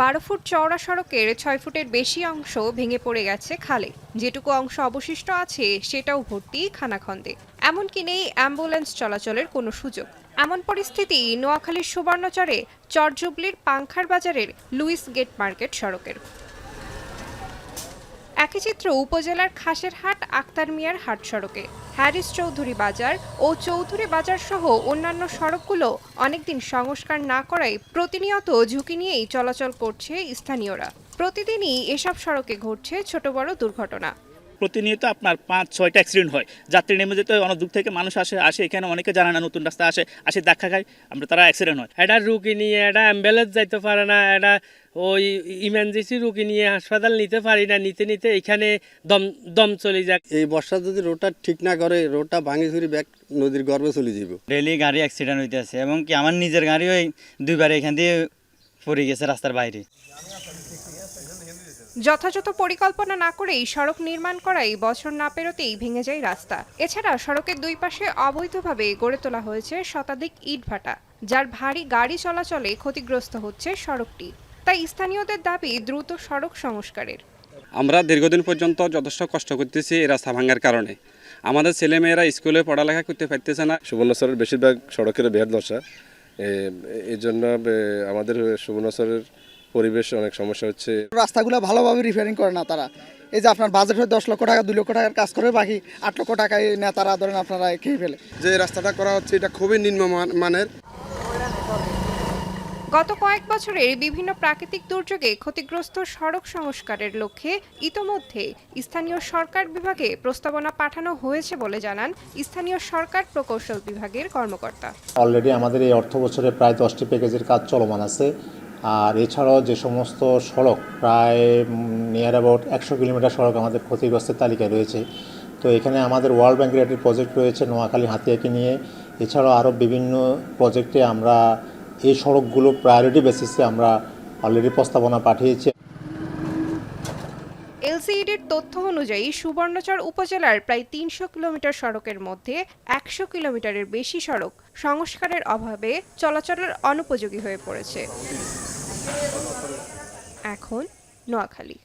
12 foot চওড়া সড়কের 6 ফুটের বেশি অংশ ভেঙে পড়ে গেছে খালে। যেটুকু অংশ অবশিষ্ট আছে সেটাও ভর্তি খানাখন্দে। এমনকি নেই অ্যাম্বুলেন্স চলাচলের কোনো সুযোগ। এমন পরিস্থিতি নোয়াখালীর সুবর্ণচরে চরজুবলির পাংখার বাজারের লুইস গেট মার্কেট সড়কের। একই চিত্র উপজেলার খাসেরহাট আক্তার মিয়ার হাট সড়কে। হ্যারিস চৌধুরী বাজার ও চৌধুরী বাজার সহ অন্যান্য সড়কগুলো অনেকদিন সংস্কার না করায় প্রতিনিয়ত ঝুঁকি নিয়েই চলাচল করছে স্থানীয়রা। প্রতিদিনই এসব সড়কে ঘটছে ছোট বড় দুর্ঘটনা। প্রতিনিয়ত আপনার 5-6টা অ্যাক্সিডেন্ট হয়। যাত্রী নেমে যেতে অনেক দূর থেকে মানুষ আসে এখানে অনেকে জানে না, নতুন রাস্তা আসে দেখা খায়, তারা অ্যাক্সিডেন্ট হয়। এটা রুগী নিয়ে এটা অ্যাম্বুলেন্স যাইতে পারে না, এটা ওই ইমার্জেন্সি রুগী নিয়ে হাসপাতাল নিতে পারি না, নিতে এখানে দম চলে যায়। এই বর্ষা যদি রোডটা ঠিক না করে, রোডটা ভাঙি চুরি ব্যাগ নদীর গর্ভে চলে যাব। ডেইলি গাড়ি অ্যাক্সিডেন্ট হইতেছে এবং কি আমার নিজের গাড়িও দুইবার এখান দিয়ে পড়ে গেছে রাস্তার বাইরে। যথাযথ পরিকল্পনা না করেই সড়ক নির্মাণ করায় বছর না পেরোতেই ভেঙে যায় রাস্তা। এছাড়া সড়কের দুই পাশে অবৈধভাবে গড়ে তোলা হয়েছে শতাধিক ইটভাটা, যার ভারী গাড়ি চলাচলে ক্ষতিগ্রস্ত হচ্ছে সড়কটি। তাই স্থানীয়দের দাবি দ্রুত সড়ক সংস্কারের। আমরা দীর্ঘদিন পর্যন্ত যথেষ্ট কষ্ট করতেছি এই রাস্তা ভাঙার কারণে। আমাদের ছেলেমেয়েরা স্কুলে পড়ালেখা করতে পারতেছে না। সুবর্ণচরের বেশিরভাগ সড়কের বেহাল দশা, এই জন্য আমাদের সুবর্ণচরের পরিবেশ অনেক সমস্যা হচ্ছে। রাস্তাগুলো ভালোভাবে রিপেয়ারিং করে না তারা। এই যে আপনার বাজেট হয় 10 লক্ষ টাকা, 2 লক্ষ টাকার কাজ করে, বাকি 8 লক্ষ টাকায় নেতারা ধরেন আপনারা খেয়ে ফেলে। যে রাস্তাটা করা হচ্ছে এটা খুবই নিম্নমানের। গত কয়েক বছরের বিভিন্ন প্রাকৃতিক দুর্যোগে ক্ষতিগ্রস্ত সড়ক সংস্কারের লক্ষ্যে ইতোমধ্যে স্থানীয় সরকার বিভাগে প্রস্তাবনা পাঠানো হয়েছে বলে জানান স্থানীয় সরকার প্রকৌশল বিভাগের কর্মকর্তা। অলরেডি আমাদের এই অর্থ বছরে প্রায় 10টি প্যাকেজের কাজ চলমান আছে। আর এছাড়াও যে সমস্ত সড়ক প্রায় নিয়ার অ্যাবাউট 100 কিলোমিটার সড়ক আমাদের ক্ষতিগ্রস্তের তালিকায় রয়েছে। তো এখানে আমাদের ওয়ার্ল্ড ব্যাংকের একটি প্রজেক্ট রয়েছে নোয়াখালী হাতিয়াকে নিয়ে। এছাড়াও আরও বিভিন্ন প্রজেক্টে আমরা এই সড়কগুলো প্রায়োরিটি বেসিসে আমরা অলরেডি প্রস্তাবনা পাঠিয়েছি। এলসিইডির তথ্য অনুযায়ী সুবর্ণচর উপজেলার প্রায় 300 কিলোমিটার সড়কের মধ্যে 100 কিলোমিটারের বেশি সড়ক সংস্কারের অভাবে চলাচলের অনুপযোগী হয়ে পড়েছে। এখন নোয়াখালী।